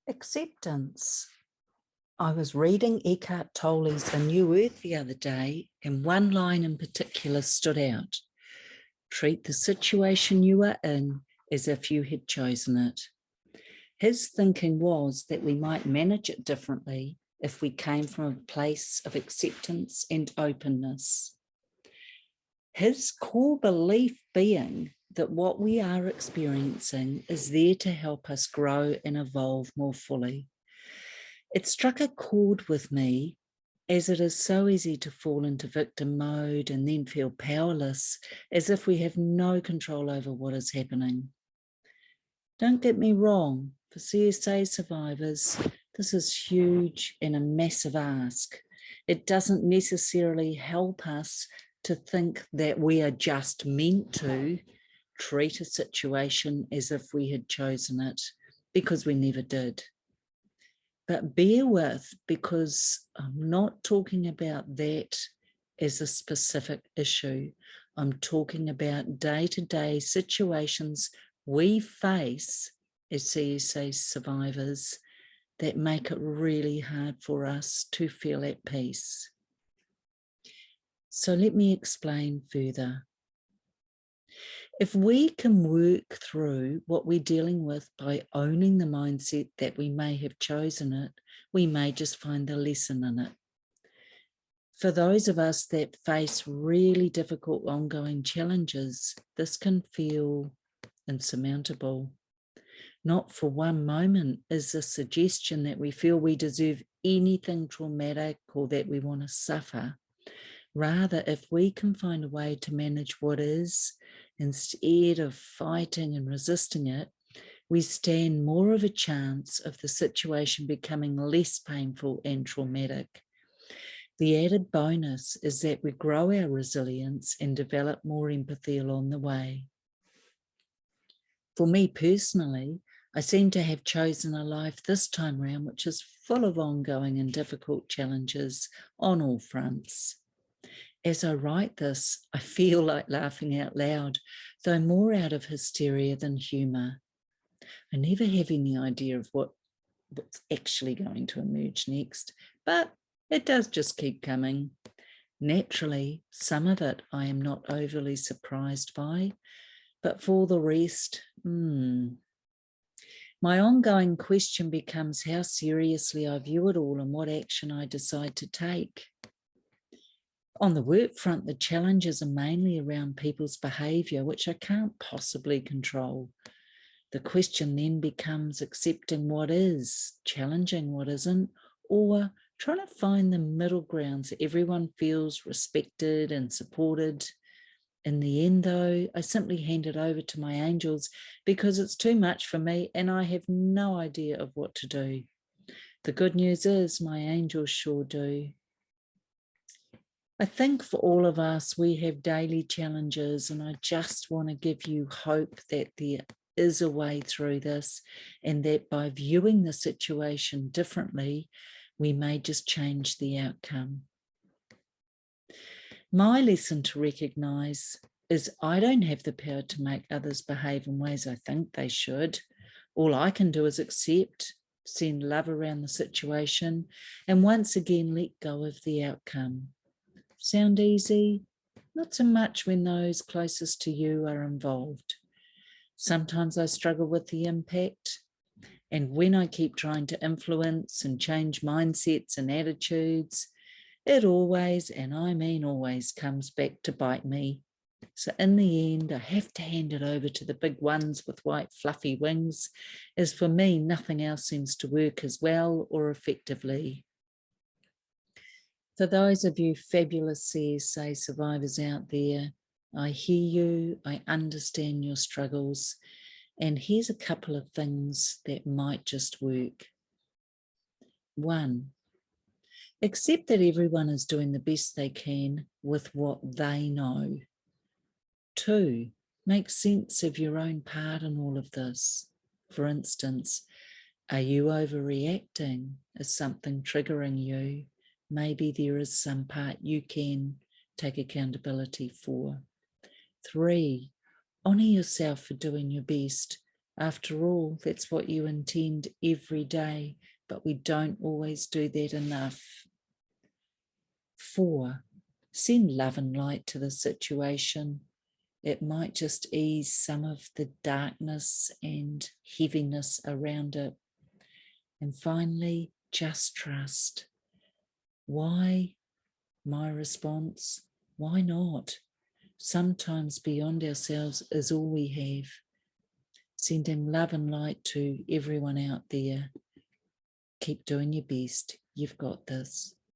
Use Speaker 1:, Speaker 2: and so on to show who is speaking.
Speaker 1: Acceptance. I was reading Eckhart Tolle's A New Earth the other day, and one line in particular stood out. Treat the situation you are in as if you had chosen it. His thinking was that we might manage it differently if we came from a place of acceptance and openness. His core belief being that what we are experiencing is there to help us grow and evolve more fully. It struck a chord with me, as it is so easy to fall into victim mode and then feel powerless, as if we have no control over what is happening. Don't get me wrong, for CSA survivors, this is huge and a massive ask. It doesn't necessarily help us to think that we are just meant to treat a situation as if we had chosen it, because we never did. But bear with, because I'm not talking about that as a specific issue. I'm talking about day-to-day situations we face as CSA survivors that make it really hard for us to feel at peace. So let me explain further. If we can work through what we're dealing with by owning the mindset that we may have chosen it, we may just find the lesson in it. For those of us that face really difficult ongoing challenges, this can feel insurmountable. Not for one moment is the suggestion that we feel we deserve anything traumatic or that we want to suffer. Rather, if we can find a way to manage what is, instead of fighting and resisting it, we stand more of a chance of the situation becoming less painful and traumatic. The added bonus is that we grow our resilience and develop more empathy along the way. For me personally, I seem to have chosen a life this time round which is full of ongoing and difficult challenges on all fronts. As I write this, I feel like laughing out loud, though more out of hysteria than humour. I never have any idea of what's actually going to emerge next, but it does just keep coming. Naturally, some of it I am not overly surprised by, but for the rest, My ongoing question becomes how seriously I view it all and what action I decide to take. On the work front, the challenges are mainly around people's behaviour, which I can't possibly control. The question then becomes accepting what is, challenging what isn't, or trying to find the middle ground so everyone feels respected and supported. In the end, though, I simply hand it over to my angels because it's too much for me and I have no idea of what to do. The good news is my angels sure do. I think for all of us, we have daily challenges, and I just want to give you hope that there is a way through this, and that by viewing the situation differently, we may just change the outcome. My lesson to recognise is I don't have the power to make others behave in ways I think they should. All I can do is accept, send love around the situation, and once again let go of the outcome. Sound easy? Not so much when those closest to you are involved. Sometimes I struggle with the impact, and when I keep trying to influence and change mindsets and attitudes, it always, and I mean always, comes back to bite me. So in the end, I have to hand it over to the big ones with white fluffy wings, as for me, nothing else seems to work as well or effectively. For those of you fabulous CSA survivors out there, I hear you, I understand your struggles, and here's a couple of things that might just work. 1, accept that everyone is doing the best they can with what they know. 2, make sense of your own part in all of this. For instance, are you overreacting? Is something triggering you? Maybe there is some part you can take accountability for. 3, honour yourself for doing your best, After all, that's what you intend every day, but we don't always do that enough. 4, send love and light to the situation. It might just ease some of the darkness and heaviness around it. And finally, just trust. Why? My response, why not? Sometimes beyond ourselves is all we have. Sending love and light to everyone out there. Keep doing your best. You've got this.